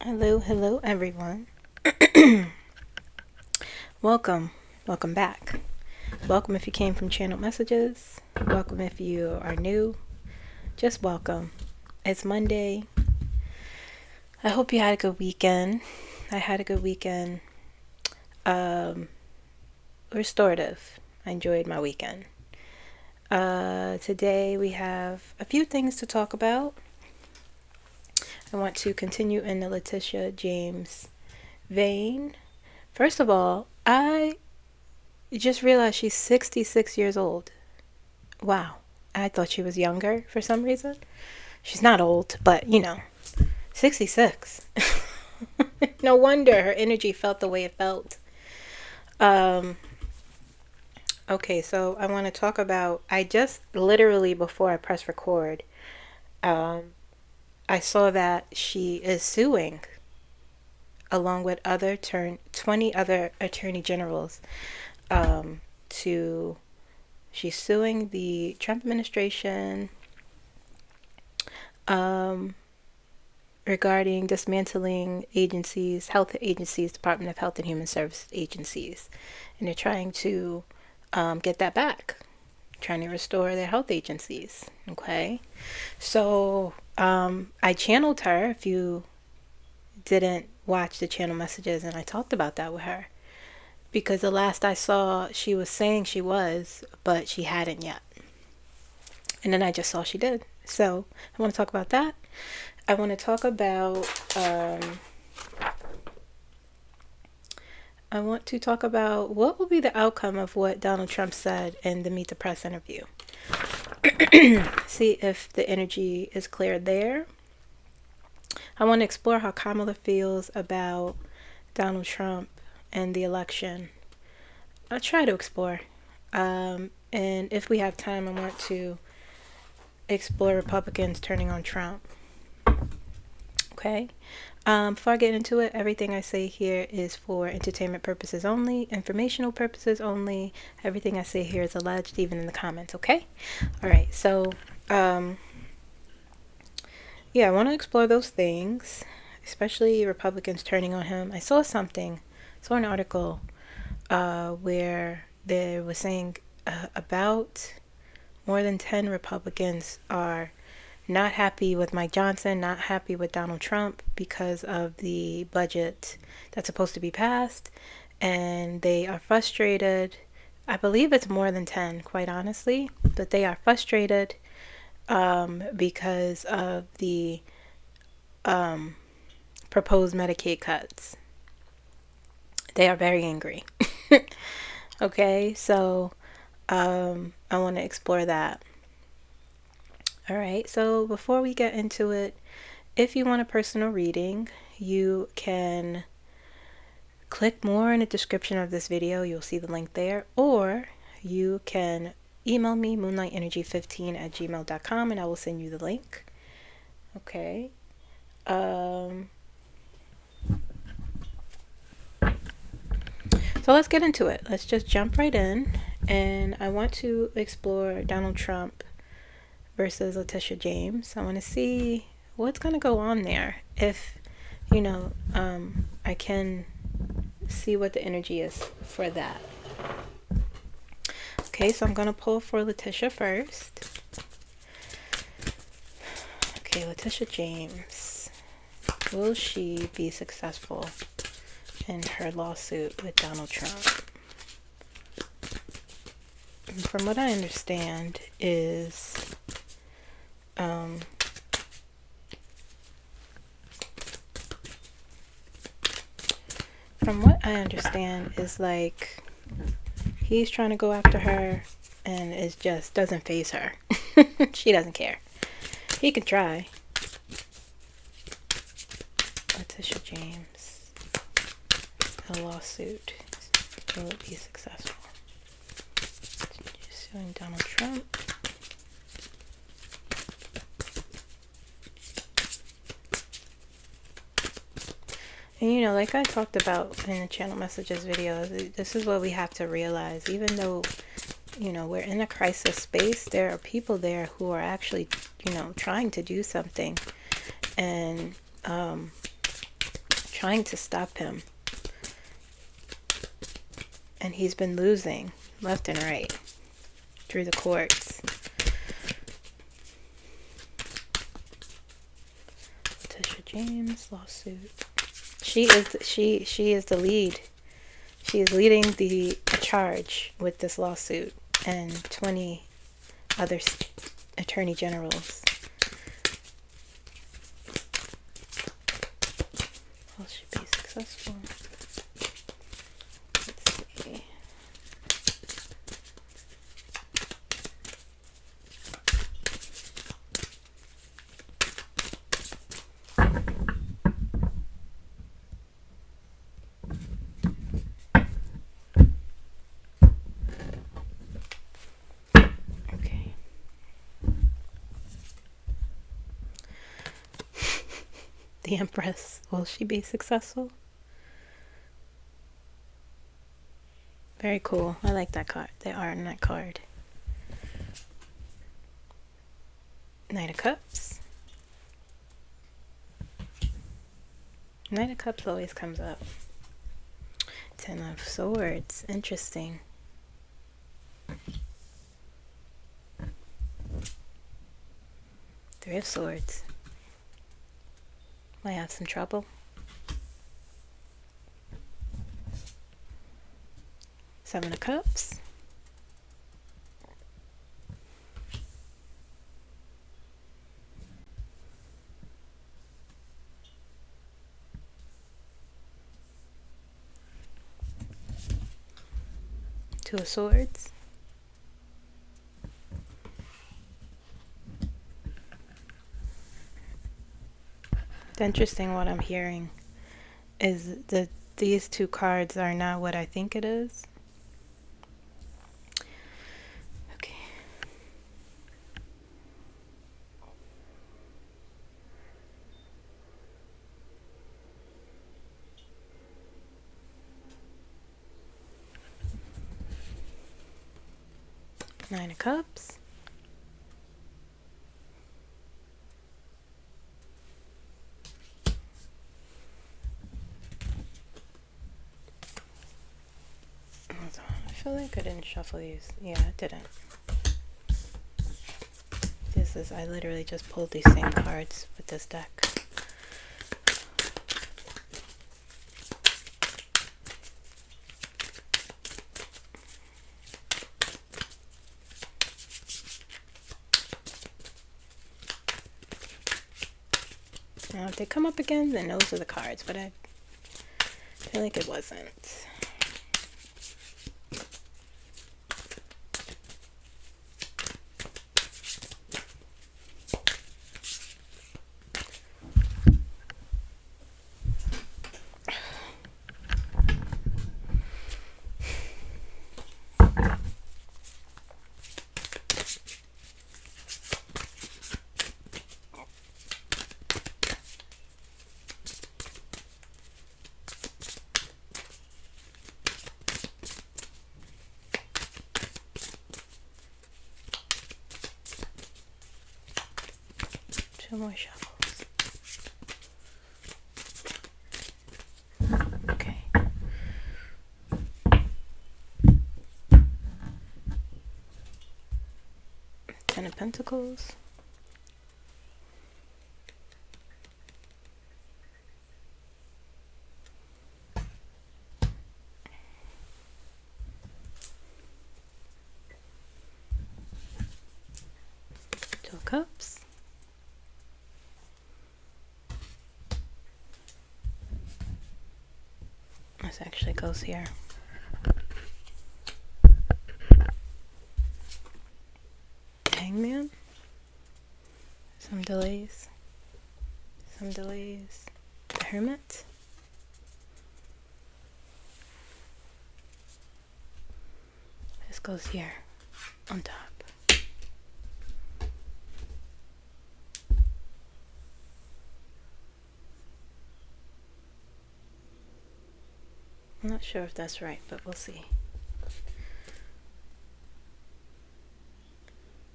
Hello everyone. Welcome back. Welcome if you came from channel messages. Welcome if you are new. Just welcome. It's Monday. I hope you had a good weekend. I had a good weekend. Restorative. I enjoyed my weekend. Today we have a few things to talk about. I want to continue in the Letitia James vein. First of all, I just realized she's 66 years old. Wow. I thought she was younger for some reason. She's not old, but 66. No wonder her energy felt the way it felt. Okay, so I want to talk about, I just literally before I press record, I saw that she is suing along with 20 other attorney generals. She's suing the Trump administration regarding dismantling agencies, health agencies, Department of Health and Human Services agencies, and they're trying to get that back, trying to restore their health agencies. Okay, so I channeled her. If you didn't watch the channel messages, and I talked about that with her, because the last I saw she was saying she was, but she hadn't yet, and then I just saw she did. So I want to talk about that. I want to talk about what will be the outcome of what Donald Trump said in the Meet the Press interview. See if the energy is clear there. I want to explore how Kamala feels about Donald Trump and the election. I'll try to explore. And if we have time, I want to explore Republicans turning on Trump. Okay. Before I get into it, everything I say here is for entertainment purposes only, informational purposes only. Everything I say here is alleged, even in the comments. Okay. All right. So, yeah, I want to explore those things, especially Republicans turning on him. I saw an article where they were saying about more than 10 Republicans are not happy with Mike Johnson, not happy with Donald Trump because of the budget that's supposed to be passed, and they are frustrated. I believe it's more than 10, quite honestly, but they are frustrated because of the proposed Medicaid cuts. They are very angry. Okay, so I want to explore that. All right, so before we get into it, if you want a personal reading, you can click more in the description of this video. You'll see the link there, or you can email me moonlightenrgy15@gmail.com and I will send you the link. Okay. So let's get into it. Let's just jump right in, and I want to explore Donald Trump versus Letitia James. I want to see what's going to go on there. If I can see what the energy is for that. Okay, so I'm going to pull for Letitia first. Okay, Letitia James. Will she be successful in her lawsuit with Donald Trump? From what I understand is like he's trying to go after her, and it just doesn't faze her. She doesn't care. He can try. Letitia James, a lawsuit. Will it be successful? Suing Donald Trump. And like I talked about in the channel messages video, this is what we have to realize. Even though, we're in a crisis space, there are people there who are actually, trying to do something. And trying to stop him. And he's been losing left and right through the courts. Letitia James lawsuit. She is the lead. She is leading the charge with this lawsuit, and 20 other attorney generals. Will she be successful? Let's see. Okay. The Empress. Will she be successful? Very cool. I like that card. They are in that card. Knight of Cups. Knight of Cups always comes up. Ten of Swords. Interesting. Three of Swords. Might have some trouble. Seven of Cups. Two of Swords. It's interesting what I'm hearing is that these two cards are not what I think it is. Okay. Nine of Cups. I feel like I didn't shuffle these. Yeah, I didn't. This is, I literally just pulled these same cards with this deck. Now, if they come up again, then those are the cards, but I feel like it wasn't. Two more shuffles. Okay. Ten of Pentacles. Two of Cups. This actually goes here. Hangman. Some delays. Some delays. The Hermit. This goes here on top. I'm not sure if that's right, but we'll see.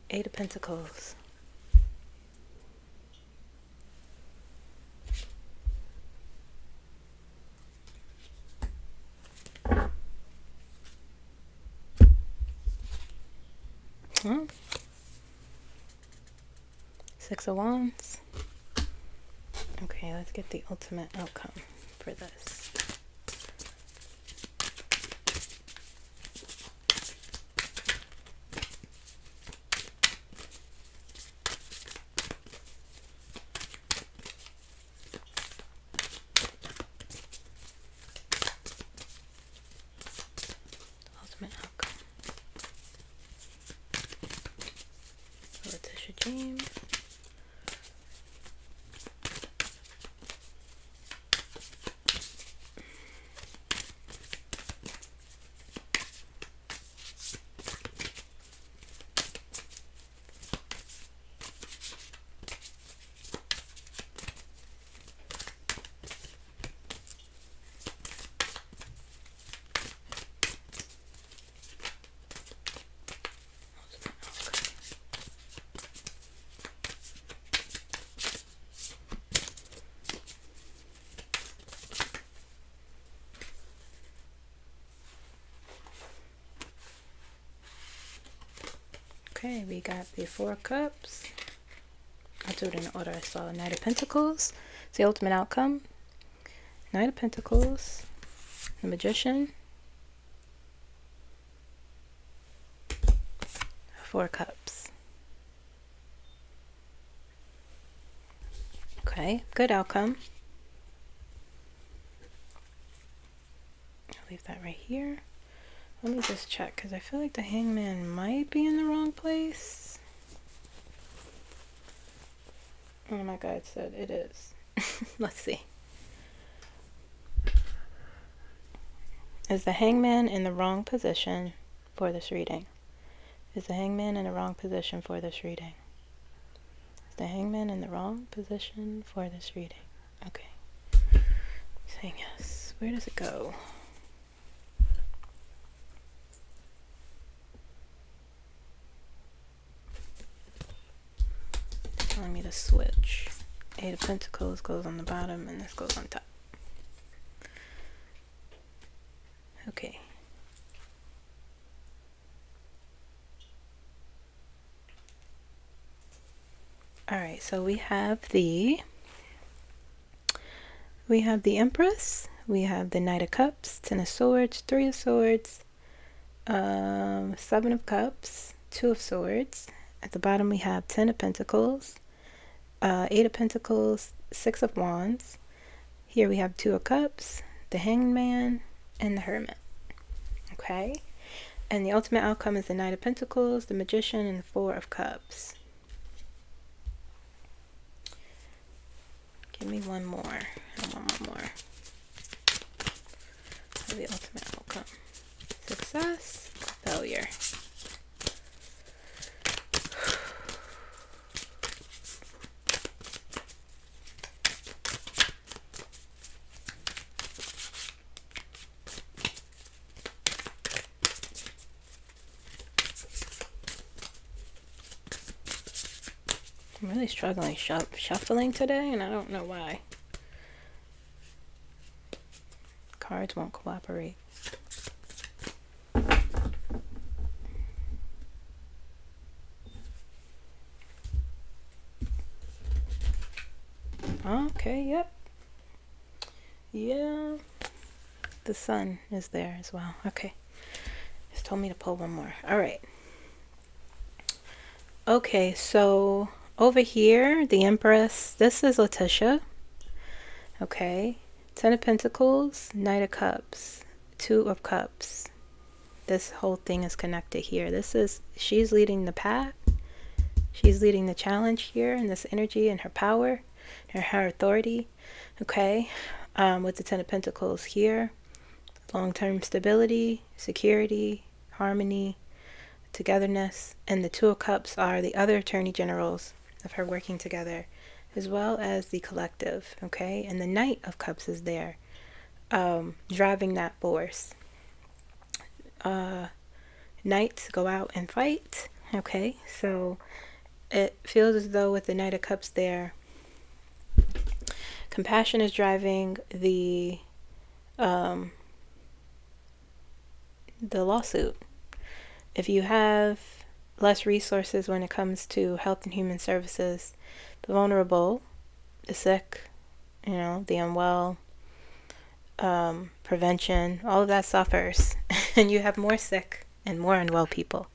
Eight of Pentacles. Six of Wands. Okay, let's get the ultimate outcome for this. Ultimate outcome. Letitia James. Okay, we got the Four of Cups. I'll do it in the order I saw. Knight of Pentacles. It's the ultimate outcome. Knight of Pentacles. The Magician. Four of Cups. Okay, good outcome. I'll leave that right here. Let me just check, because I feel like the Hangman might be in the wrong place. Oh, my guide said it is. Let's see. Is the Hangman in the wrong position for this reading? Is the Hangman in the wrong position for this reading? Is the Hangman in the wrong position for this reading? Okay. Saying yes. Where does it go? Telling me to switch. Eight of Pentacles goes on the bottom and this goes on top. Okay. Alright, so we have the Empress, we have the Knight of Cups, Ten of Swords, Three of Swords, Seven of Cups, Two of Swords. At the bottom we have Ten of Pentacles, Eight of Pentacles, Six of Wands. Here we have Two of Cups, the Hangman, and the Hermit. Okay? And the ultimate outcome is the Knight of Pentacles, the Magician, and the Four of Cups. Give me one more. I want one more. For the ultimate outcome. Success, failure. I'm really struggling shuffling today, and I don't know why. Cards won't cooperate. Okay, yep. Yeah. The Sun is there as well. Okay. Just told me to pull one more. Alright. Okay, so over here, the Empress, this is Letitia. Okay. Ten of Pentacles, Knight of Cups, Two of Cups. This whole thing is connected here. She's leading the path. She's leading the challenge here in this energy and her power and her authority. Okay. With the Ten of Pentacles here. Long-term stability, security, harmony, togetherness. And the Two of Cups are the other Attorney Generals of her working together, as well as the collective. Okay. And the Knight of Cups is there, driving that force. Knights go out and fight. Okay. So it feels as though with the Knight of Cups there, compassion is driving the lawsuit. If you have less resources when it comes to health and human services. The vulnerable, the sick, the unwell, prevention, all of that suffers. And you have more sick and more unwell people.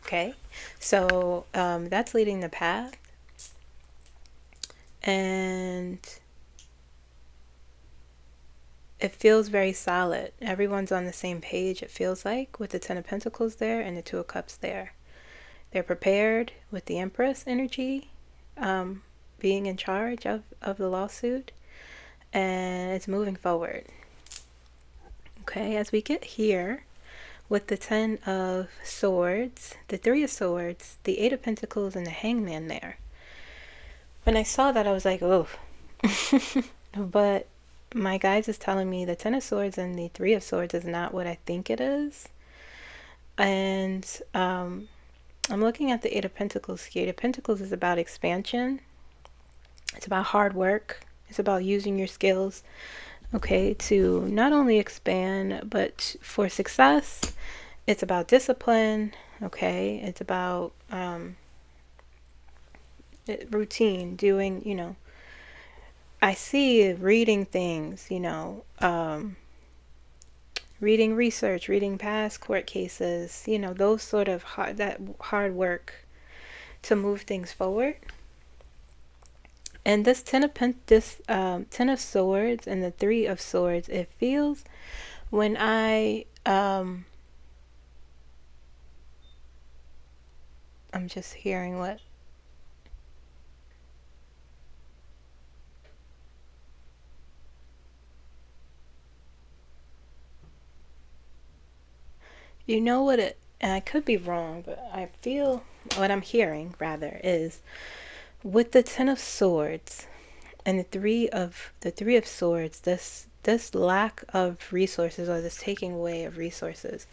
Okay? So that's leading the path. And it feels very solid. Everyone's on the same page, it feels like, with the Ten of Pentacles there and the Two of Cups there. They're prepared with the Empress energy being in charge of the lawsuit, and it's moving forward. Okay, as we get here with the Ten of Swords, the Three of Swords, the Eight of Pentacles, and the Hangman there. When I saw that, I was like, oh. But my guides is telling me the Ten of Swords and the Three of Swords is not what I think it is. And I'm looking at the Eight of Pentacles here. Eight of Pentacles is about expansion. It's about hard work. It's about using your skills, okay, to not only expand, but for success. It's about discipline, okay. It's about routine, doing, I see reading things, reading research, reading past court cases, those sort of hard work to move things forward. And this Ten of Swords and the Three of Swords, it feels when I'm just hearing what what and I could be wrong, but I feel what I'm hearing rather is with the Ten of Swords and the Three of Swords, this lack of resources, or this taking away of resources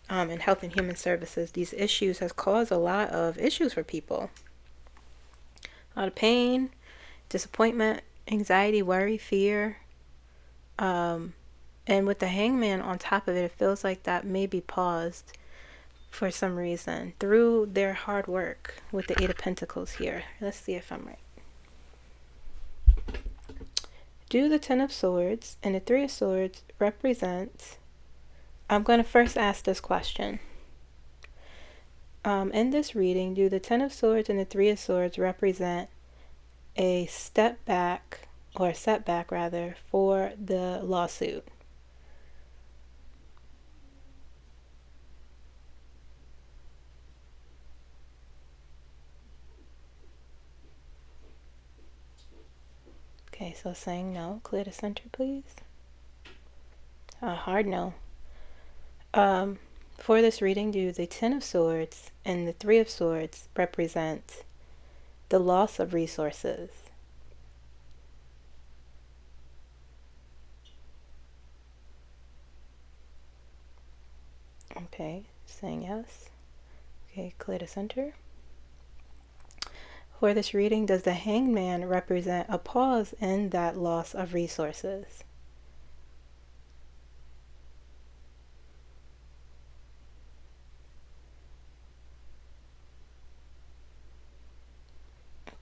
in health and human services, these issues has caused a lot of issues for people. A lot of pain, disappointment, anxiety, worry, fear. And with the Hangman on top of it, it feels like that may be paused for some reason through their hard work with the Eight of Pentacles here. Let's see if I'm right. Do the Ten of Swords and the Three of Swords represent... I'm going to first ask this question. In this reading, do the Ten of Swords and the Three of Swords represent a step back, or a setback rather, for the lawsuit? Okay, so saying no. Clear the center, please. Hard no. For this reading, do the Ten of Swords and the Three of Swords represent the loss of resources? Okay, saying yes. Okay, clear the center. For this reading, does the Hangman represent a pause in that loss of resources?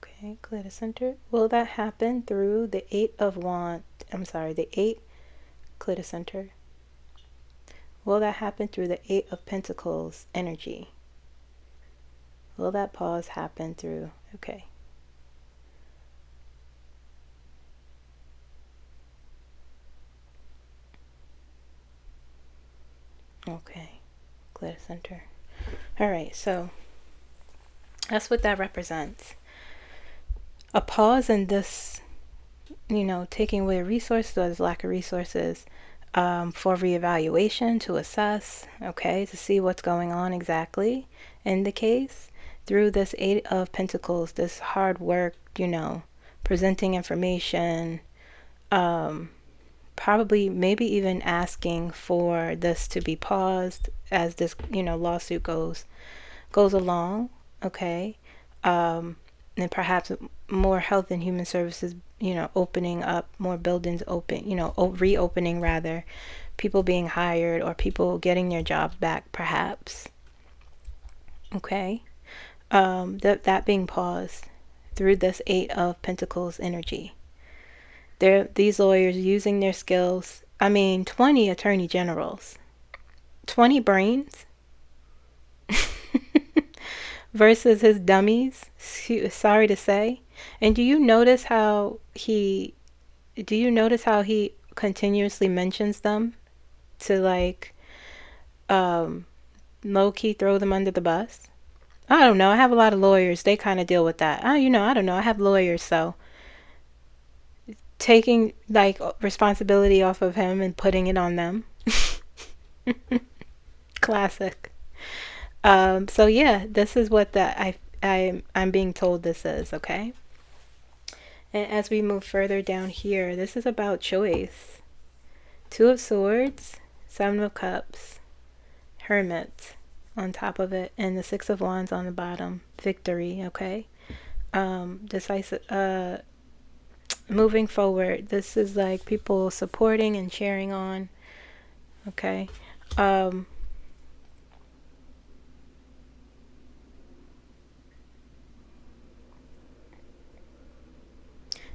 Okay, clear the center. Will that happen through the Eight of Wands? The Eight, clear the center. Will that happen through the Eight of Pentacles energy? Will that pause happen through... Okay. Okay. Clear the center. Alright, so that's what that represents. A pause in this, taking away resources, or this lack of resources, for reevaluation, to assess, okay, to see what's going on exactly in the case. Through this Eight of Pentacles, this hard work, presenting information, probably maybe even asking for this to be paused as this, lawsuit goes along, okay, and perhaps more health and human services, opening up, more buildings open, reopening rather, people being hired, or people getting their jobs back, perhaps. Okay. That being paused through this Eight of Pentacles energy. These lawyers using their skills. I mean, 20 attorney generals, 20 brains versus his dummies. Sorry to say. And do you notice how he continuously mentions them to like low-key throw them under the bus? I don't know. I have a lot of lawyers. They kind of deal with that. I don't know. I have lawyers, so taking like responsibility off of him and putting it on them. Classic. So yeah, this is what I'm being told this is, okay? And as we move further down here, this is about choice. Two of Swords, Seven of Cups, Hermit on top of it, and the Six of Wands on the bottom. Victory, okay? Decisive, moving forward. This is like people supporting and cheering on, okay?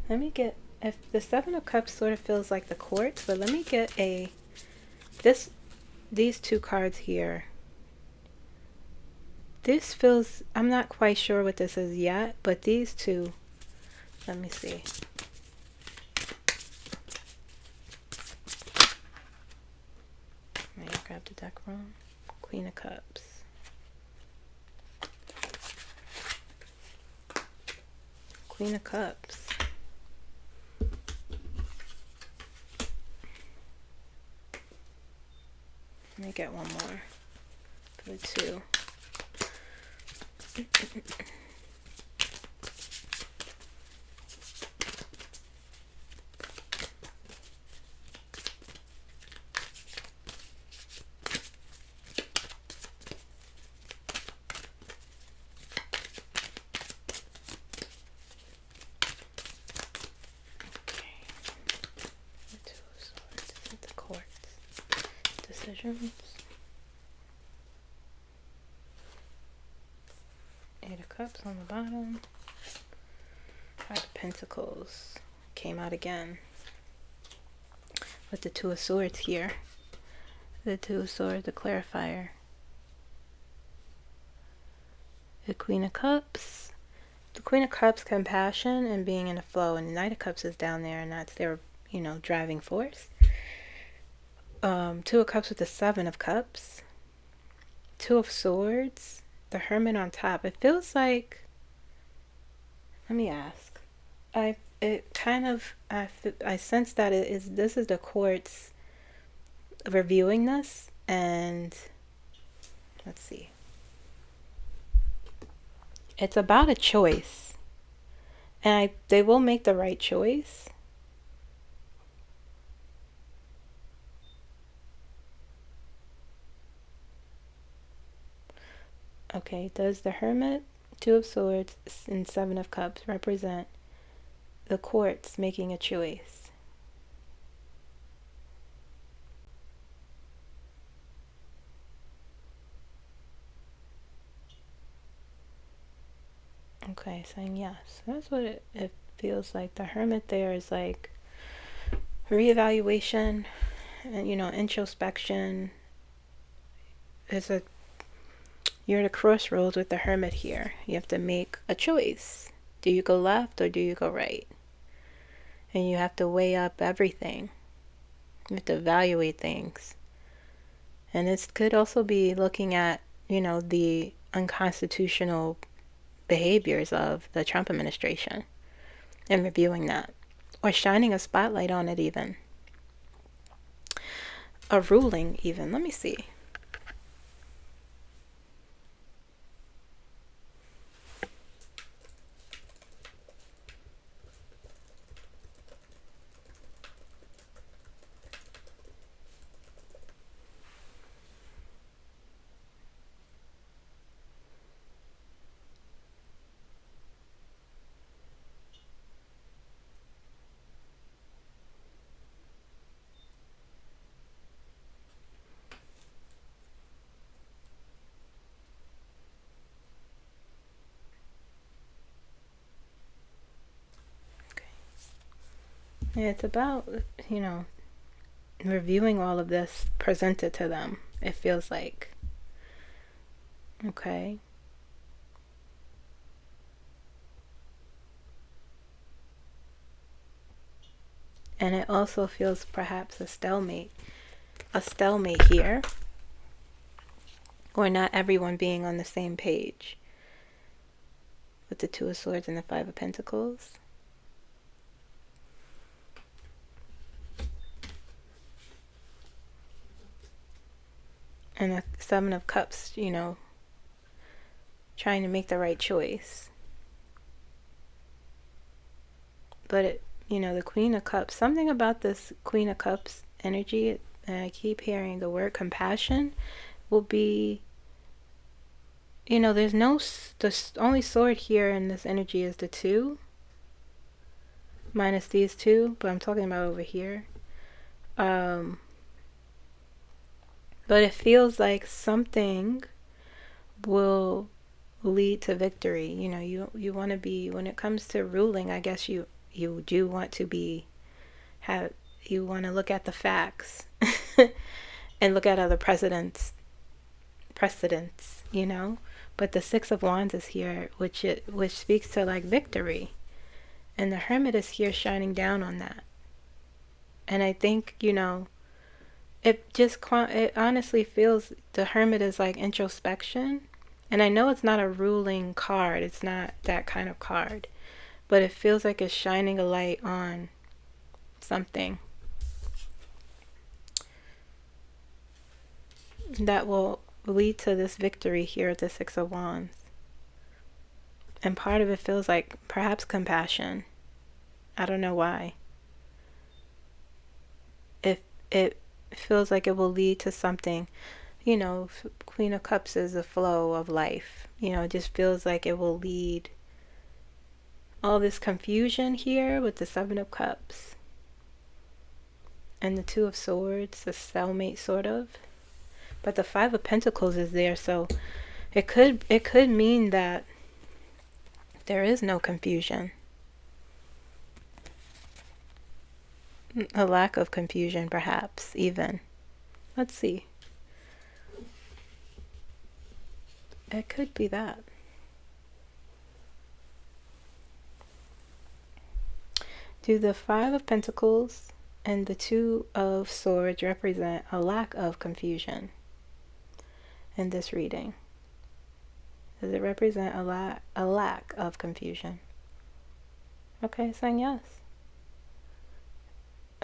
Let me get, if the Seven of Cups sort of feels like the courts, but let me get these two cards here. This feels, I'm not quite sure what this is yet, but these two, let me see. May I grab the deck wrong? Queen of Cups. Queen of Cups. Let me get one more for the two. Decisions. Eight of Cups on the bottom. Five of Pentacles came out again with the Two of Swords here. The Two of Swords, the clarifier. The Queen of Cups. The Queen of Cups, compassion and being in a flow, and the Knight of Cups is down there, and that's their, driving force. Two of Cups with the Seven of Cups. Two of Swords, the Hermit on top. It feels like, let me ask. I sense that this is the courts reviewing this, and let's see. It's about a choice, and they will make the right choice. Okay, does the Hermit, Two of Swords, and Seven of Cups represent the courts making a choice? Okay, saying yes. That's what it feels like. The Hermit there is like reevaluation and, introspection. You're at a crossroads with the Hermit here. You have to make a choice. Do you go left or do you go right? And you have to weigh up everything. You have to evaluate things. And this could also be looking at, the unconstitutional behaviors of the Trump administration and reviewing that. Or shining a spotlight on it even. A ruling even. Let me see. It's about, you know, reviewing all of this presented to them, it feels like. Okay. And it also feels perhaps a stalemate here, or not everyone being on the same page with the Two of Swords and the Five of Pentacles. And the Seven of Cups, you know, trying to make the right choice. But it, you know, the Queen of Cups, something about this Queen of Cups energy, and I keep hearing the word compassion, will be, you know, there's no, the only sword here in this energy is the two, minus these two, but I'm talking about over here. But it feels like something will lead to victory. You know, you want to be, when it comes to ruling, I guess you do want to be, you want to look at the facts and look at other precedents, you know. But the Six of Wands is here, which speaks to like victory, and the Hermit is here shining down on that. And I think, you know, it honestly feels the Hermit is like introspection. And I know it's not a ruling card, it's not that kind of card, but it feels like it's shining a light on something that will lead to this victory here at the Six of Wands. And part of it feels like perhaps compassion. I don't know why. If it feels like it will lead to something, you know, Queen of Cups is a flow of life. You know, it just feels like it will lead all this confusion here with the Seven of Cups and the Two of Swords, the stalemate sort of. But the Five of Pentacles is there, so it could mean that there is no confusion. A lack of confusion, perhaps, even. Let's see. It could be that. Do the Five of Pentacles and the Two of Swords represent a lack of confusion in this reading? Does it represent a lack of confusion? Okay, saying yes.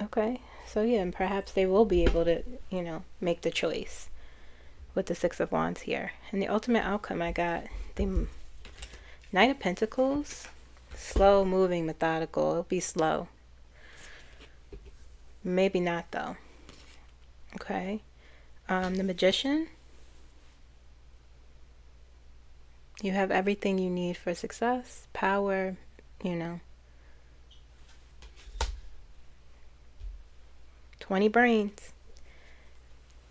Okay, so yeah, and perhaps they will be able to, you know, make the choice with the Six of Wands here. And the ultimate outcome, I got the Knight of Pentacles. Slow moving, methodical. It'll be slow. Maybe not though. Okay. The Magician. You have everything you need for success, power, you know. 20 brains.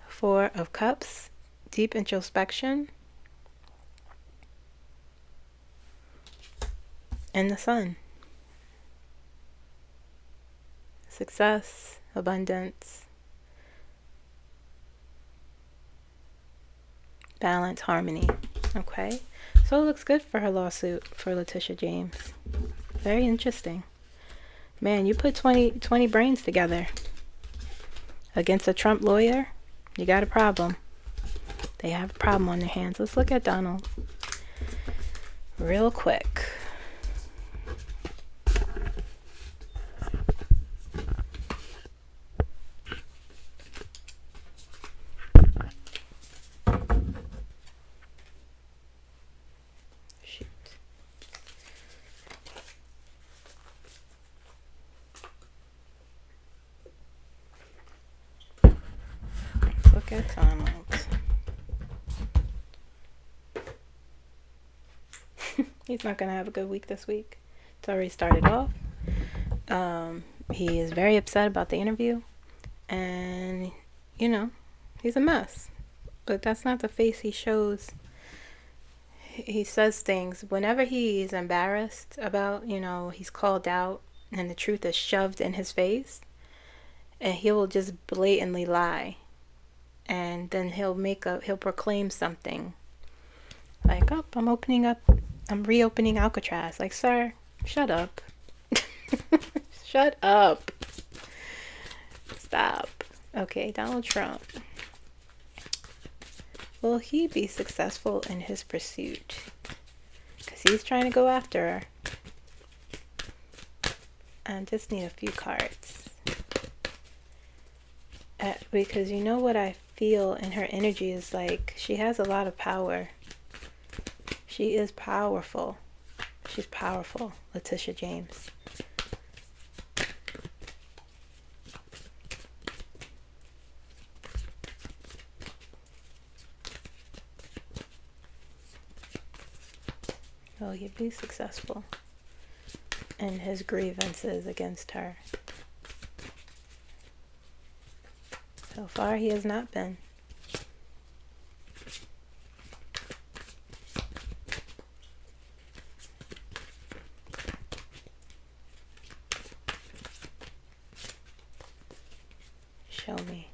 Four of Cups. Deep introspection. And the Sun. Success, abundance, balance, harmony. Okay, so it looks good for her lawsuit for Letitia James. Very interesting. Man, you put 20 brains together against a Trump lawyer, you got a problem. They have a problem on their hands. Let's look at Donald real quick. Look at Donald. He's not going to have a good week this week. It's already started off. He is very upset about the interview. And, you know, he's a mess. But that's not the face he shows. He says things whenever he's embarrassed about, you know, he's called out and the truth is shoved in his face, and he will just blatantly lie. And then he'll proclaim something like, oh, I'm reopening Alcatraz. Like, sir, shut up. Shut up. Stop. Okay, Donald Trump. Will he be successful in his pursuit? Because he's trying to go after her. I just need a few cards. Because you know what I feel in her energy is like, she has a lot of power. She is powerful. She's powerful, Letitia James. Will he be successful in his grievances against her? So far, he has not been. Show me.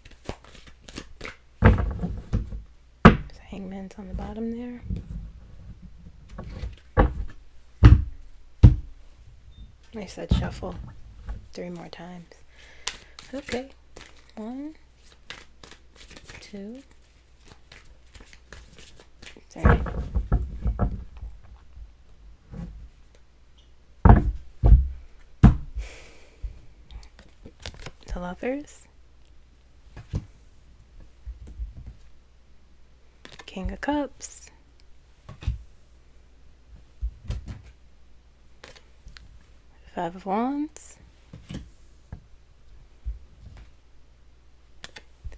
Hangman's on the bottom there. I said shuffle 3 more times. Okay. 1, 2, 3. The Lovers. King of Cups. Five of Wands.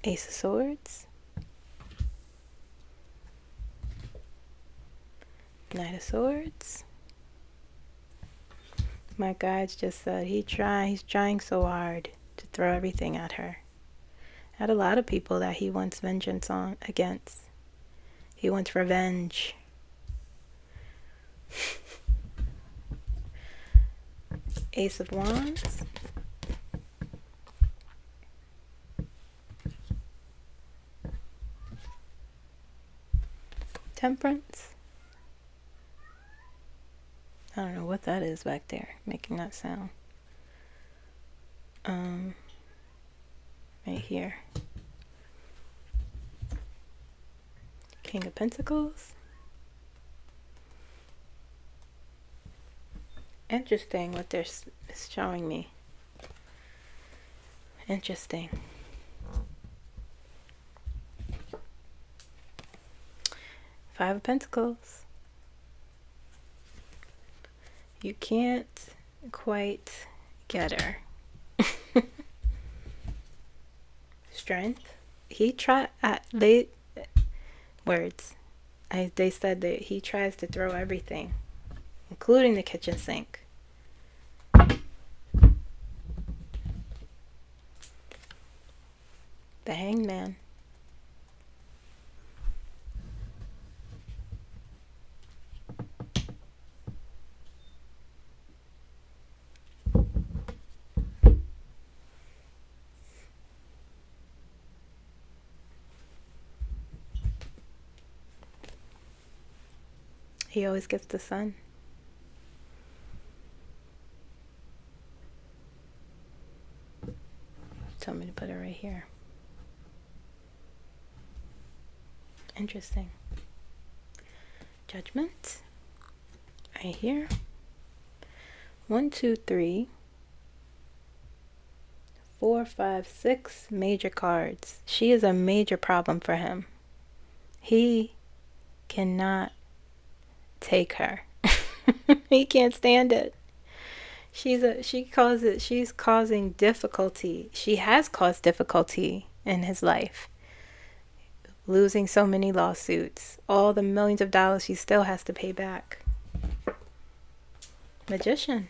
Ace of Swords. Knight of Swords. My guides just said he's trying so hard to throw everything at her. At a lot of people that he wants vengeance against. He wants revenge. Ace of Wands. Temperance. I don't know what that is back there, making that sound. Right here. King of Pentacles. Interesting what they're showing me. Interesting. Five of Pentacles. You can't quite get her. Strength. He tried. They said that he tries to throw everything, including the kitchen sink. The Hangman. He always gets the sun. Tell me to put it right here. Interesting. Judgment. Right here. 1, 2, 3, 4, 5, 6 major cards. She is a major problem for him. He cannot take her. He can't stand it. She's causing difficulty. She has caused difficulty in his life. Losing so many lawsuits. All the millions of dollars she still has to pay back. Magician.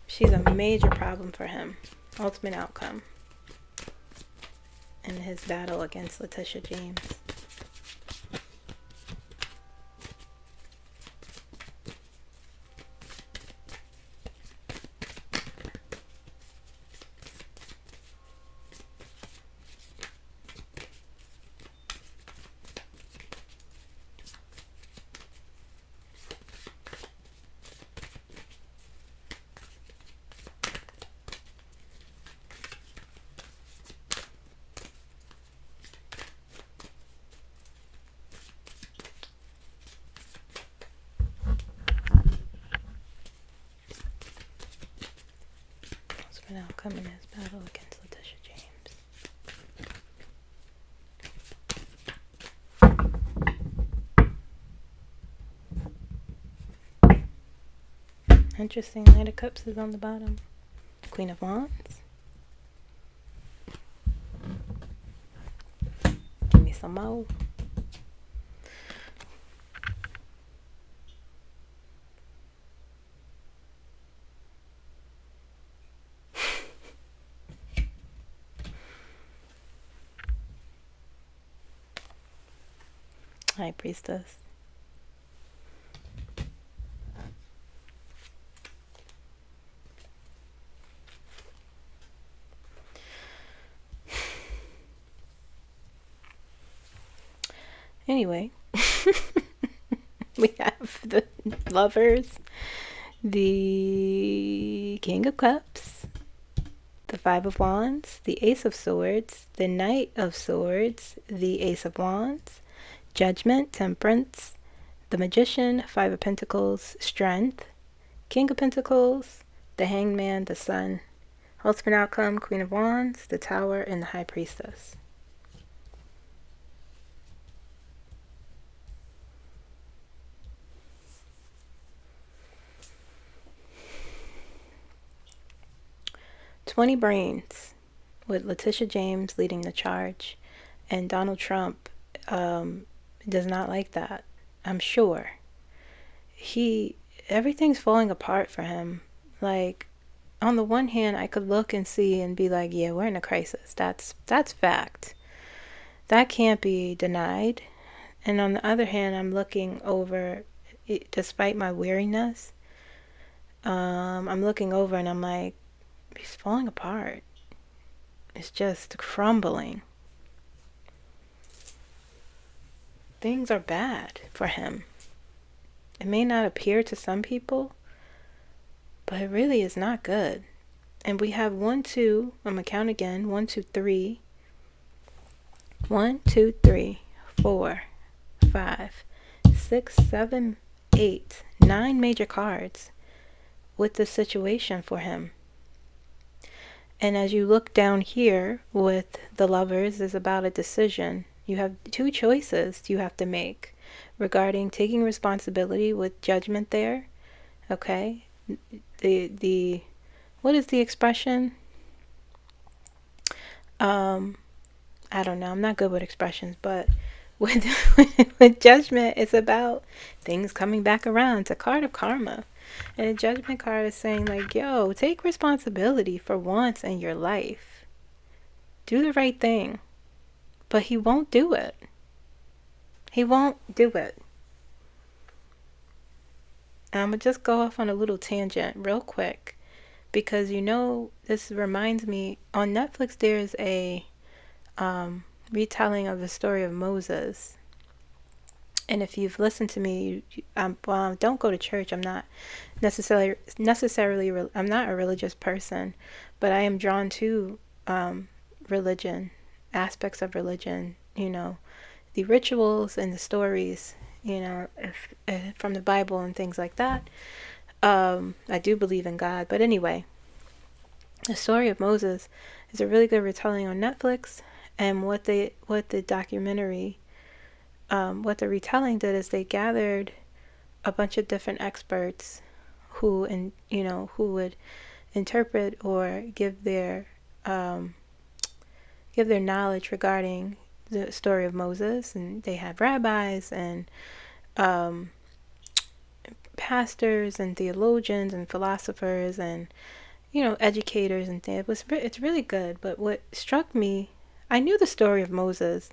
She's a major problem for him. Ultimate outcome in his battle against Letitia James. husband outcome in his battle against Letitia James. Interesting. Knight of Cups is on the bottom. Queen of Wands. Give me some more. High Priestess. Anyway, we have the Lovers, the King of Cups, the Five of Wands, the Ace of Swords, the Knight of Swords, the Ace of Wands, Judgment, Temperance, the Magician, Five of Pentacles, Strength, King of Pentacles, the Hanged Man, the Sun, Husband outcome, Queen of Wands, the Tower, and the High Priestess. "20 Brains" with Letitia James leading the charge, and Donald Trump does not like that. I'm sure everything's falling apart for him. Like, on the one hand, I could look and see and be like, yeah, we're in a crisis. That's fact. That can't be denied. And on the other hand, I'm looking over, despite my weariness, I'm looking over and I'm like, he's falling apart. It's just crumbling. Things are bad for him. It may not appear to some people, but it really is not good. And we have 1, 2, I'm going to count again, 1, 2, 3. 1, 2, 3, 4, 5, 6, 7, 8, 9 major cards with the situation for him. And as you look down here with the Lovers, is about a decision. You have 2 choices you have to make regarding taking responsibility with Judgment there. Okay? The what is the expression? I don't know. I'm not good with expressions, but with Judgment, it's about things coming back around. It's a card of karma. And a Judgment card is saying, like, yo, take responsibility for once in your life. Do the right thing. But he won't do it. He won't do it. I'm going to just go off on a little tangent real quick. Because, this reminds me, on Netflix there's a retelling of the story of Moses. And if you've listened to me, don't go to church. I'm not necessarily, I'm not a religious person, but I am drawn to religion, aspects of religion, the rituals and the stories, if from the Bible and things like that. I do believe in God, but anyway, the story of Moses is a really good retelling on Netflix. And what the documentary, what the retelling did is they gathered a bunch of different experts who would interpret or give their knowledge regarding the story of Moses. And they had rabbis and pastors and theologians and philosophers and educators and things. It's really good. But what struck me, I knew the story of Moses,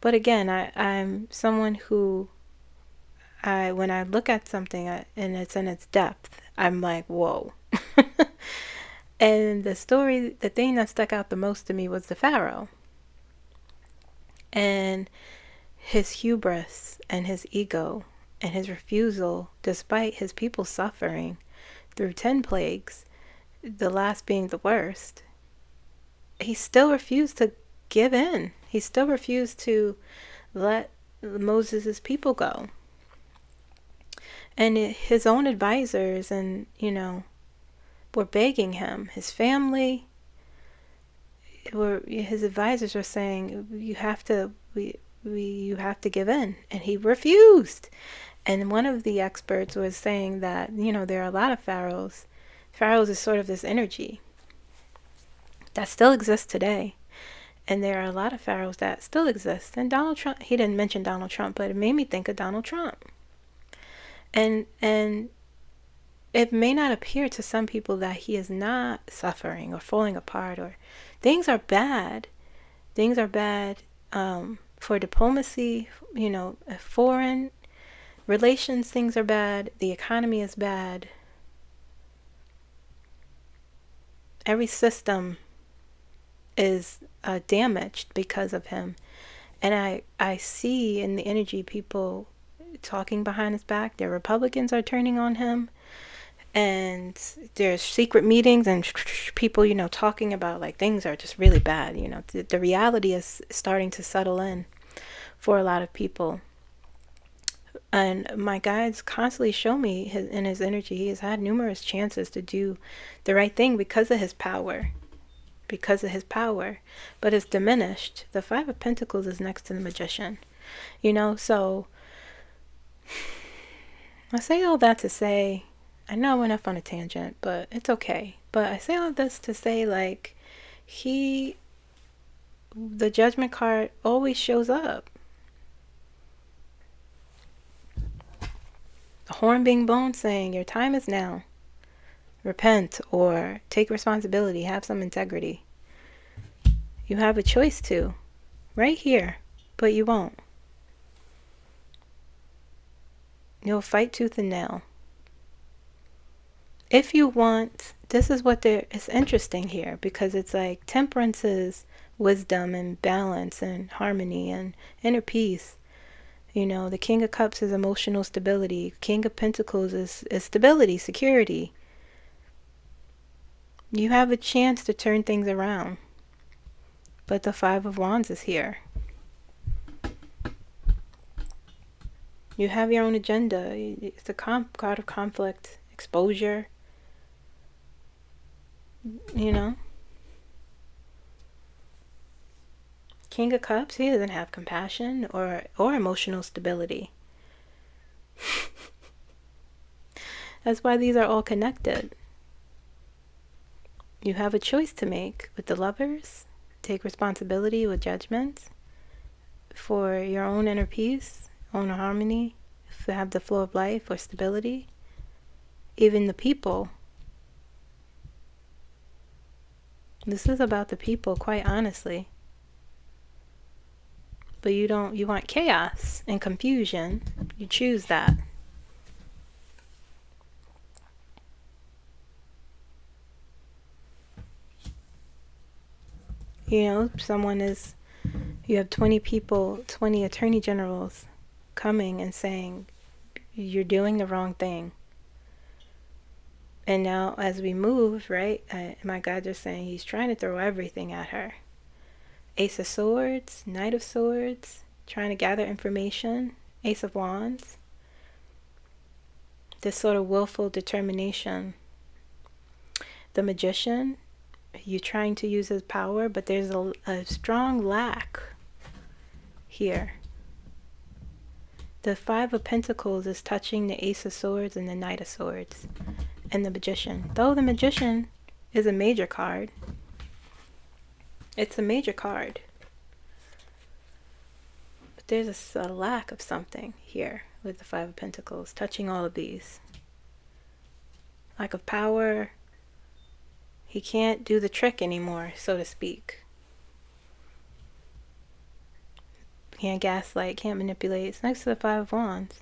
but again, I'm someone who, when I look at something and it's in its depth, I'm like, whoa. And the thing that stuck out the most to me was the Pharaoh. And his hubris and his ego and his refusal, despite his people suffering through 10 plagues, the last being the worst, he still refused to give in. He still refused to let Moses' people go. And his own advisors and, were begging him. His family his advisors were saying, you have to give in, and he refused. And one of the experts was saying that, there are a lot of pharaohs. Pharaohs is sort of this energy that still exists today. And there are a lot of pharaohs that still exist. And Donald Trump, he didn't mention Donald Trump, but it made me think of Donald Trump. And it may not appear to some people that he is not suffering or falling apart, or things are bad. Things are bad for diplomacy, foreign relations, things are bad. The economy is bad. Every system is damaged because of him. And I see in the energy people talking behind his back. Their Republicans are turning on him. And there's secret meetings and people, talking about like things are just really bad. The reality is starting to settle in for a lot of people. And my guides constantly show me in his energy, he has had numerous chances to do the right thing because of his power. But it's diminished. The Five of Pentacles is next to the Magician. So I say all that to say, I know I went off on a tangent, but it's okay. But I say all this to say, like, the Judgment card always shows up. The horn being blown saying, your time is now. Repent or take responsibility. Have some integrity. You have a choice to. Right here. But you won't. You'll fight tooth and nail. If you want, this is what it's interesting here, because it's like temperance is wisdom and balance and harmony and inner peace. The King of Cups is emotional stability. King of Pentacles is stability, security. You have a chance to turn things around. But the Five of Wands is here. You have your own agenda. It's a card of conflict, exposure. King of Cups, he doesn't have compassion or emotional stability. That's why these are all connected. You have a choice to make with the Lovers. Take responsibility with Judgment for your own inner peace, own harmony, to have the flow of life or stability. Even the people. This is about the people, quite honestly. But you want chaos and confusion. You choose that. You have 20 people, 20 attorney generals coming and saying, you're doing the wrong thing. And now as we move, right, my guides are saying he's trying to throw everything at her. Ace of Swords, Knight of Swords, trying to gather information, Ace of Wands. This sort of willful determination. The Magician, you're trying to use his power, but there's a strong lack here. The Five of Pentacles is touching the Ace of Swords and the Knight of Swords. And the Magician. Though the Magician is a major card. It's a major card. But there's a lack of something here with the Five of Pentacles touching all of these. Lack of power. He can't do the trick anymore, so to speak. Can't gaslight, can't manipulate. It's next to the Five of Wands.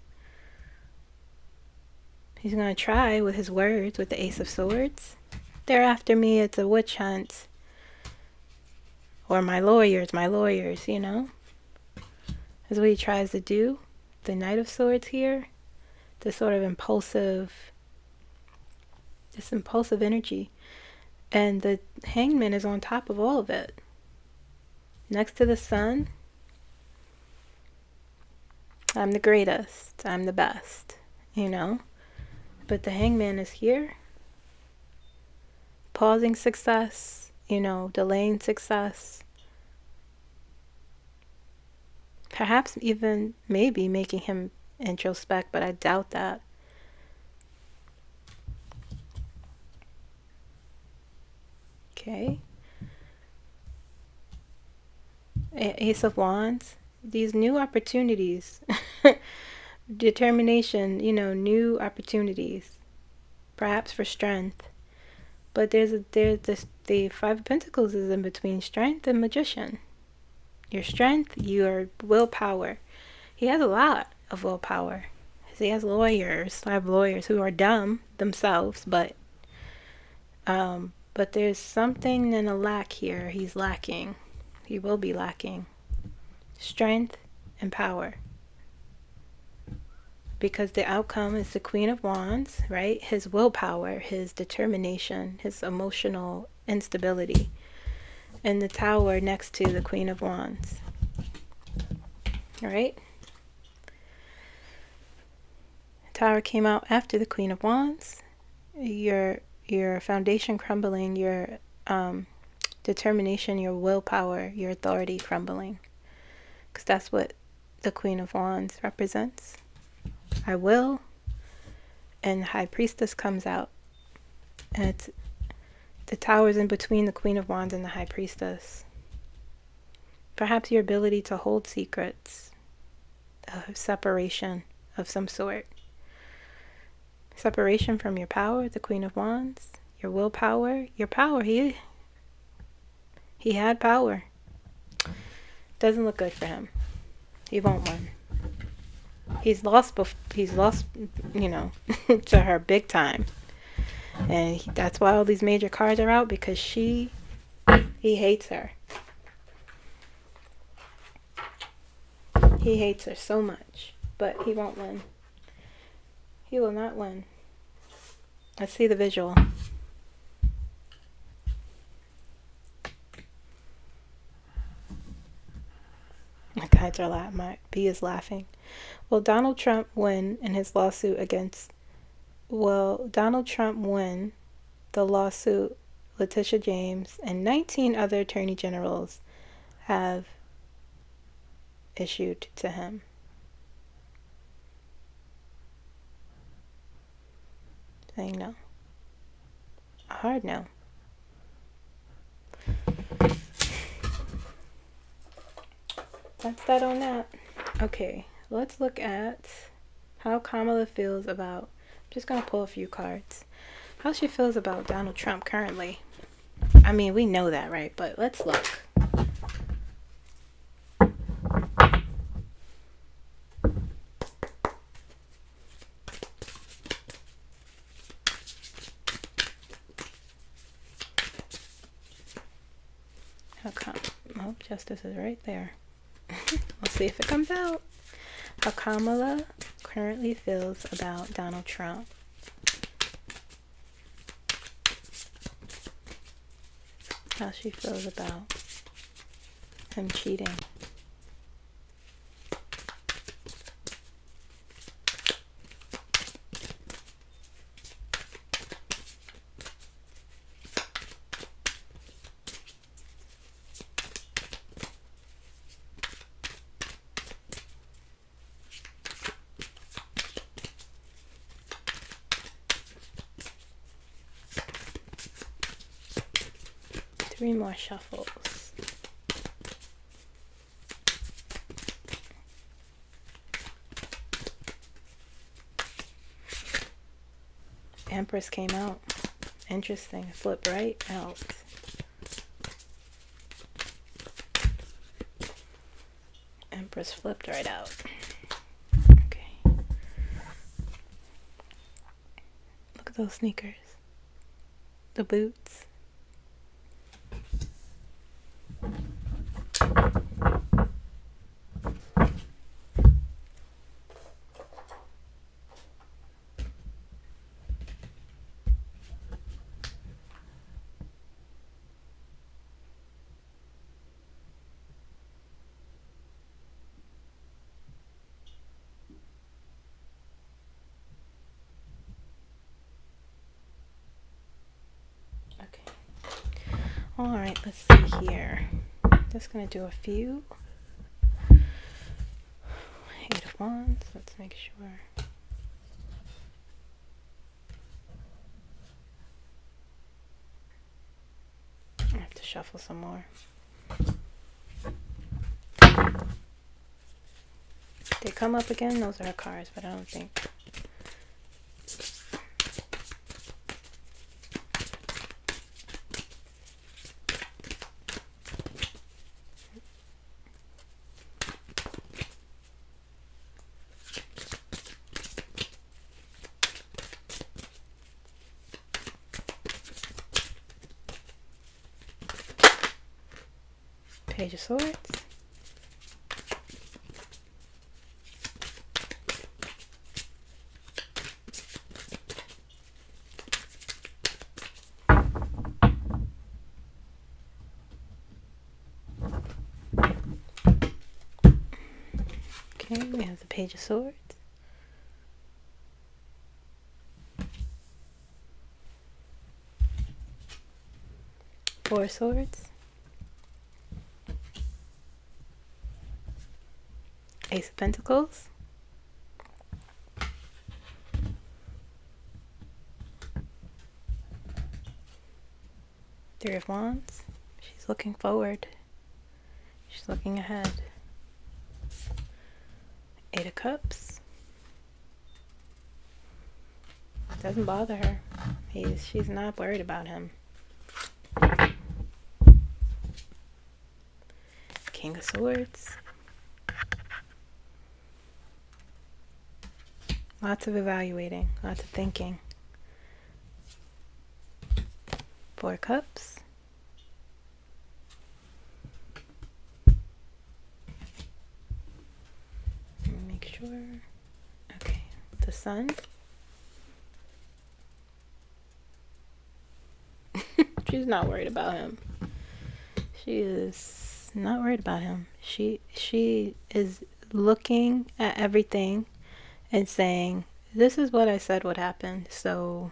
He's going to try with his words with the Ace of Swords. They're after me, it's a witch hunt. Or my lawyers, That's what he tries to do. The Knight of Swords here. This sort of impulsive energy. And the Hangman is on top of all of it. Next to the Sun. I'm the greatest. I'm the best. But the Hangman is here. pausing success, delaying success. Perhaps even maybe making him introspect, but I doubt that. Okay. Ace of Wands. These new opportunities. Determination, new opportunities. Perhaps for strength. But there's the Five of Pentacles is in between strength and Magician. Your strength, your willpower. He has a lot of willpower. He has lawyers. I have lawyers who are dumb themselves, but there's something in a lack here. He's lacking. He will be lacking strength and power. Because the outcome is the Queen of Wands, right? His willpower, his determination, his emotional instability. And the Tower next to the Queen of Wands. All right? Tower came out after the Queen of Wands. Your foundation crumbling, your determination, your willpower, your authority crumbling. Because that's what the Queen of Wands represents. I will. And High Priestess comes out. And it's the Tower's in between the Queen of Wands and the High Priestess. Perhaps your ability to hold secrets. Separation of some sort. Separation from your power, the Queen of Wands. Your willpower. Your power. He had power. Doesn't look good for him. He won't win. He's lost, to her big time. And that's why all these major cards are out, because he hates her. He hates her so much, but he won't win. He will not win. Let's see the visual. My guides are laughing. My bee is laughing. Will Donald Trump win in his lawsuit against... Will Donald Trump win the lawsuit Letitia James and 19 other attorney generals have issued to him? Saying no. A hard no. That's that on that. Okay, let's look at how Kamala feels about... I'm just going to pull a few cards. How she feels about Donald Trump currently. I mean, we know that, right? But let's look. How come? Oh, Justice is right there. We'll see if it comes out. How Kamala currently feels about Donald Trump. How she feels about him cheating. Three more shuffles. Empress came out. Interesting. Flip right out. Empress flipped right out. Okay. Look at those sneakers. The boots. Okay. Alright, let's see here. Just going to do a few. Eight of Wands. Let's make sure. I have to shuffle some more. They come up again? Those are her cards, but I don't think. Page of Swords. Okay, we have the Page of Swords. Four of Swords. Ace of Pentacles. Three of Wands. She's looking forward. She's looking ahead. Eight of Cups. Doesn't bother her. She's not worried about him. King of Swords. Lots of evaluating, lots of thinking. Four of Cups. Make sure. Okay, the Sun. She's not worried about him. She is not worried about him. She is looking at everything and saying, this is what I said would happen. So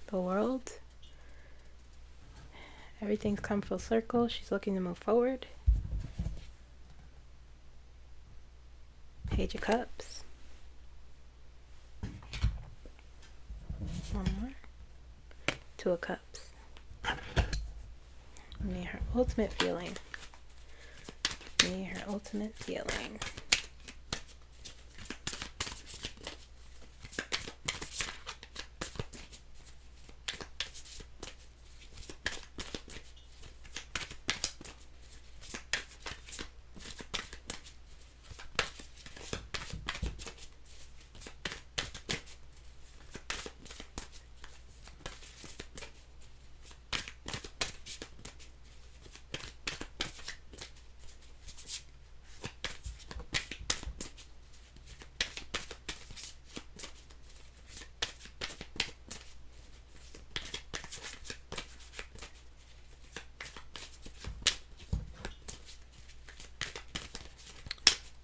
the World, everything's come full circle. She's looking to move forward. Page of Cups. One more. Two of Cups. Need her ultimate feeling. Need her ultimate feeling.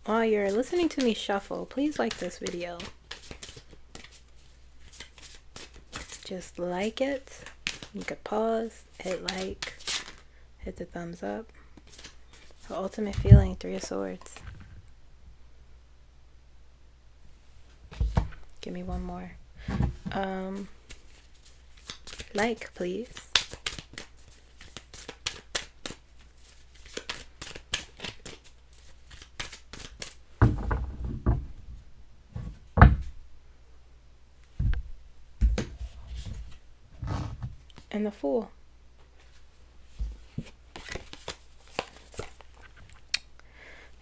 While you're listening to me shuffle, please like this video. Just like it. You could pause, hit like, hit the thumbs up. The ultimate feeling, Three of Swords. Give me one more. Like, please. And the Fool.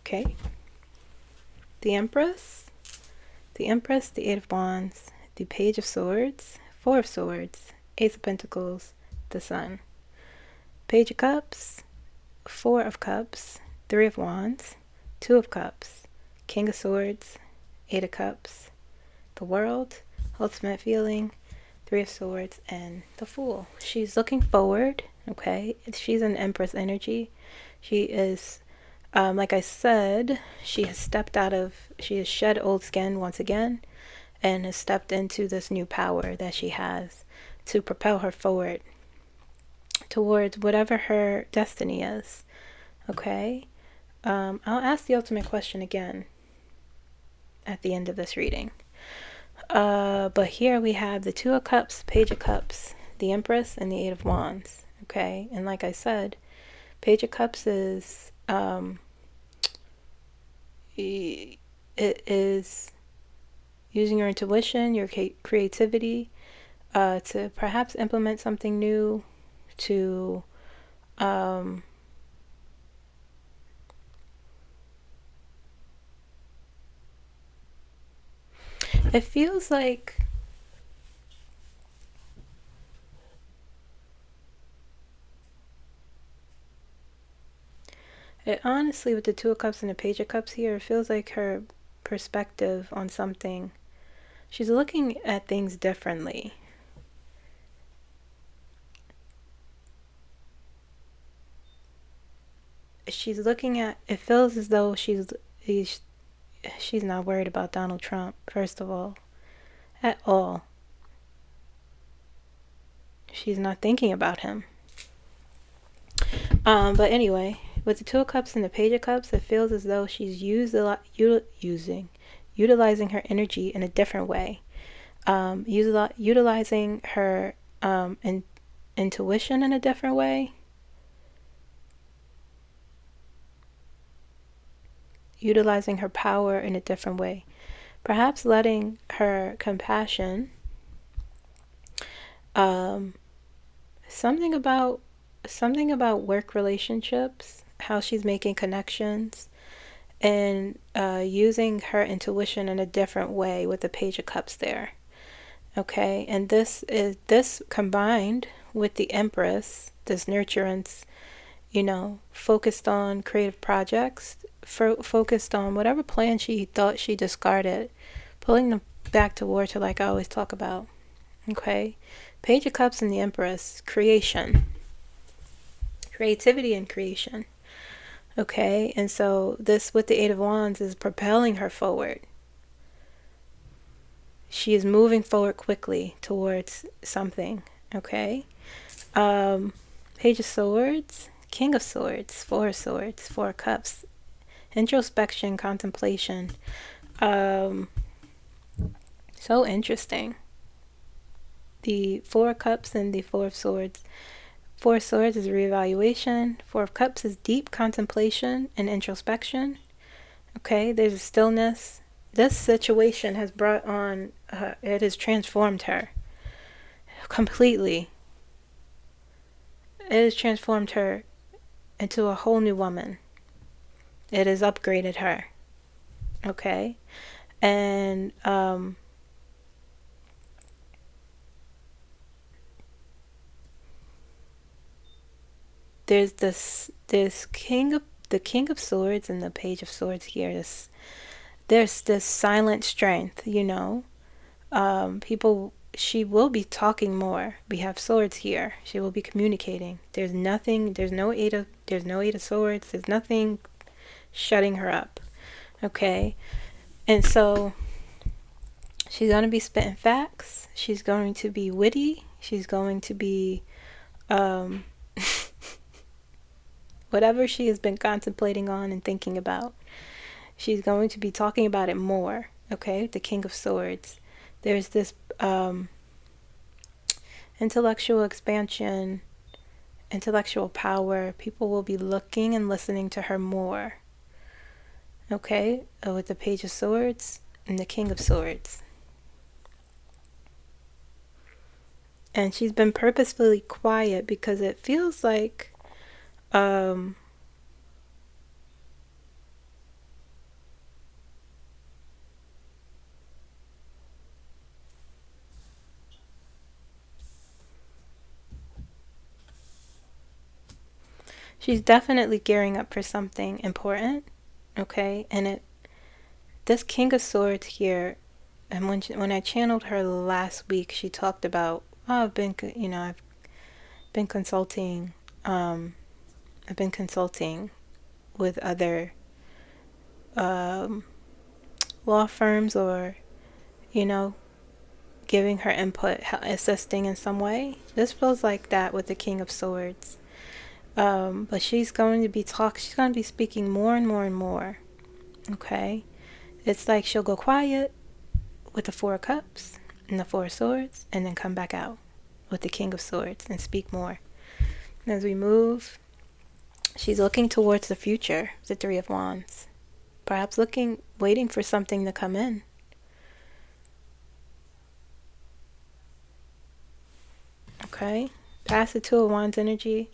Okay. The Empress, the Eight of Wands, the Page of Swords, Four of Swords, Ace of Pentacles, the Sun. Page of Cups, Four of Cups, Three of Wands, Two of Cups, King of Swords, Eight of Cups, the World, ultimate feeling, Three of Swords, and the Fool. She's looking forward, okay? She's an Empress energy. She is, like I said, she has shed old skin once again, and has stepped into this new power that she has to propel her forward towards whatever her destiny is. Okay? I'll ask the ultimate question again at the end of this reading. But here we have the Two of Cups, Page of Cups, the Empress, and the Eight of Wands. Okay? And like I said, Page of Cups is it is using your intuition, your creativity, to perhaps implement something new, to it feels like it, honestly, with the Two of Cups and the Page of Cups here, it feels like her perspective on something, she's looking at things differently. She's looking at, it feels as though she's not worried about Donald Trump, first of all, at all. She's not thinking about him. But anyway, with the Two of Cups and the Page of Cups, it feels as though she's utilizing her energy in a different way. Utilizing her intuition in a different way. Utilizing her power in a different way. Perhaps letting her compassion, something about work relationships, how she's making connections, and using her intuition in a different way with the Page of Cups there. Okay, and this combined with the Empress, this nurturance, focused on creative projects, focused on whatever plan she thought she discarded, pulling them back toward her, like I always talk about. Okay, Page of Cups and the Empress, creativity and creation. Okay, and so this with the Eight of Wands is propelling her forward. She is moving forward quickly towards something. Okay, Page of Swords, King of Swords, Four of Swords, Four of Cups, introspection, contemplation. So interesting. The Four of Cups and the Four of Swords. Four of Swords is reevaluation. Four of Cups is deep contemplation and introspection. Okay, there's a stillness. This situation has brought on, it has transformed her completely. It has transformed her into a whole new woman. It has upgraded her. Okay, and there's the King of Swords and the Page of Swords here. There's this silent strength, people. She will be talking more. We have swords here. She will be communicating. There's no eight of swords. There's nothing shutting her up. Okay, and so she's going to be spitting facts. She's going to be witty. She's going to be whatever she has been contemplating on and thinking about, she's going to be talking about it more. Okay, the King of Swords. There's this intellectual expansion, intellectual power. People will be looking and listening to her more. Okay, with the Page of Swords and the King of Swords. And she's been purposefully quiet because it feels like she's definitely gearing up for something important. Okay, and this King of Swords here, and when I channeled her last week, she talked about, I've been consulting with other law firms, or you know, giving her input, assisting in some way. This feels like that with the King of Swords. But she's going to be she's going to be speaking more and more and more. Okay? It's like she'll go quiet with the Four of Cups and the Four of Swords, and then come back out with the King of Swords and speak more. And as we move, she's looking towards the future, the Three of Wands. Perhaps waiting for something to come in. Okay? Past the Two of Wands energy.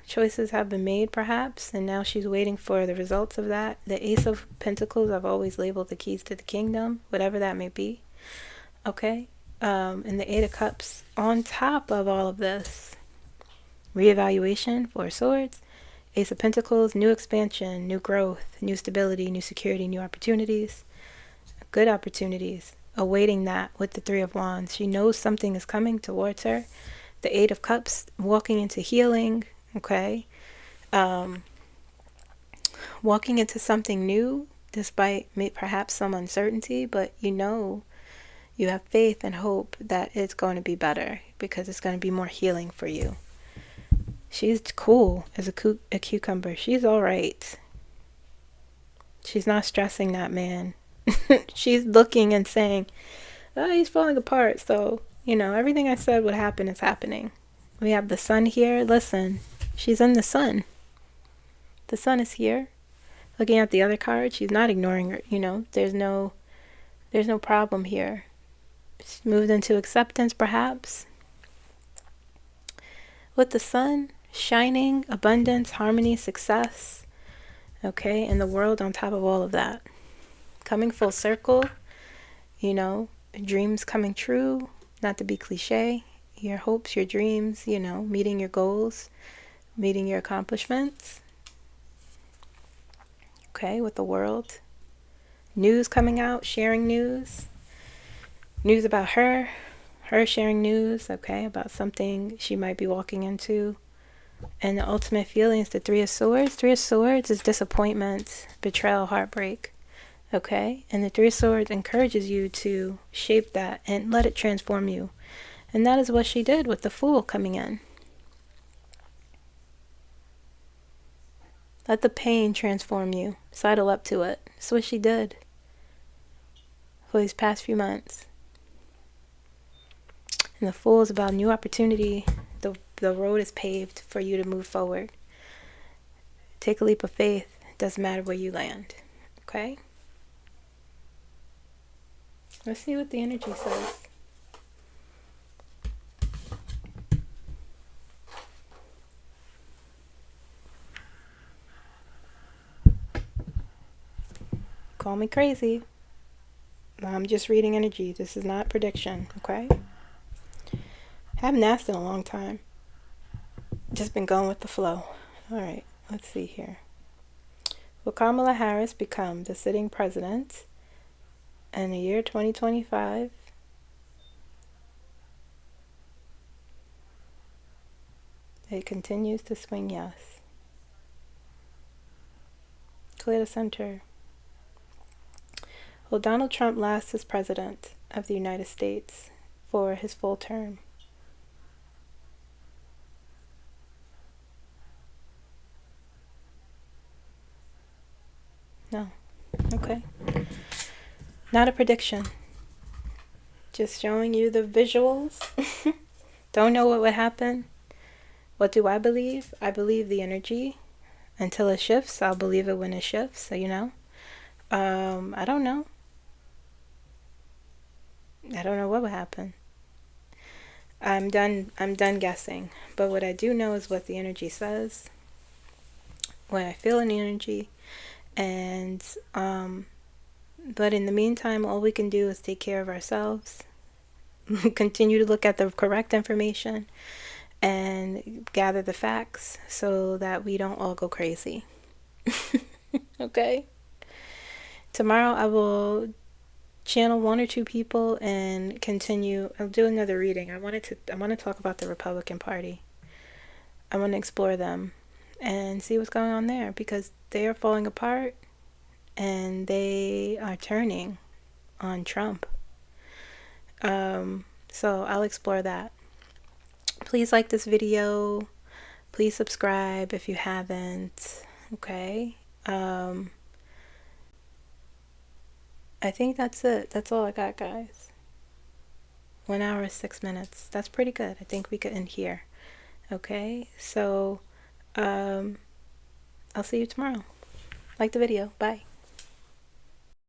Choices have been made, perhaps, and now she's waiting for the results of that. The Ace of Pentacles, I've always labeled the keys to the kingdom, whatever that may be. Okay? And the Eight of Cups, on top of all of this, reevaluation, Four of Swords, Ace of Pentacles, new expansion, new growth, new stability, new security, new opportunities, good opportunities, awaiting that with the Three of Wands. She knows something is coming towards her. The Eight of Cups, walking into healing, okay? Walking into something new, despite perhaps some uncertainty, but you have faith and hope that it's going to be better because it's going to be more healing for you. She's cool as a cucumber. She's all right. She's not stressing that man. She's looking and saying, oh, he's falling apart. So, everything I said would happen is happening. We have the sun here. Listen, she's in the sun. The sun is here. Looking at the other card, she's not ignoring her. There's no problem here. She's moved into acceptance, perhaps. With the sun shining, abundance, harmony, success. Okay, and the world on top of all of that. Coming full circle, dreams coming true, not to be cliche, your hopes, your dreams, meeting your goals, meeting your accomplishments. Okay, with the world. News coming out, sharing news about her sharing news, okay, about something she might be walking into. And the ultimate feeling is the Three of Swords. Three of Swords is disappointment, betrayal, heartbreak. Okay? And the Three of Swords encourages you to shape that and let it transform you. And that is what she did with the Fool coming in. Let the pain transform you. Sidle up to it. That's what she did for these past few months. And the Fool is about new opportunity. The road is paved for you to move forward. Take a leap of faith. It doesn't matter where you land. Okay? Let's see what the energy says. Call me crazy. I'm just reading energy. This is not prediction. Okay? Haven't asked in a long time. Just been going with the flow. Alright, let's see here. Will Kamala Harris become the sitting president in the year 2025? It continues to swing yes. Clear the center. Will Donald Trump last as president of the United States for his full term? No. Okay. Not a prediction. Just showing you the visuals. Don't know what would happen. What do I believe? I believe the energy. Until it shifts, I'll believe it when it shifts. So, I don't know. I don't know what would happen. I'm done guessing. But what I do know is what the energy says. What I feel in the energy. And but in the meantime, all we can do is take care of ourselves, continue to look at the correct information, and gather the facts so that we don't all go crazy. Okay? Tomorrow I will channel one or two people and continue. I'll do another reading. I want to talk about the Republican Party. I want to explore them and see what's going on there, because they are falling apart and they are turning on Trump. So I'll explore that. Please like this video. Please subscribe if you haven't. Okay. I think that's it. That's all I got, guys. 1 hour 6 minutes. That's pretty good. I think we could end here. Okay. So I'll see you tomorrow. Like the video. Bye.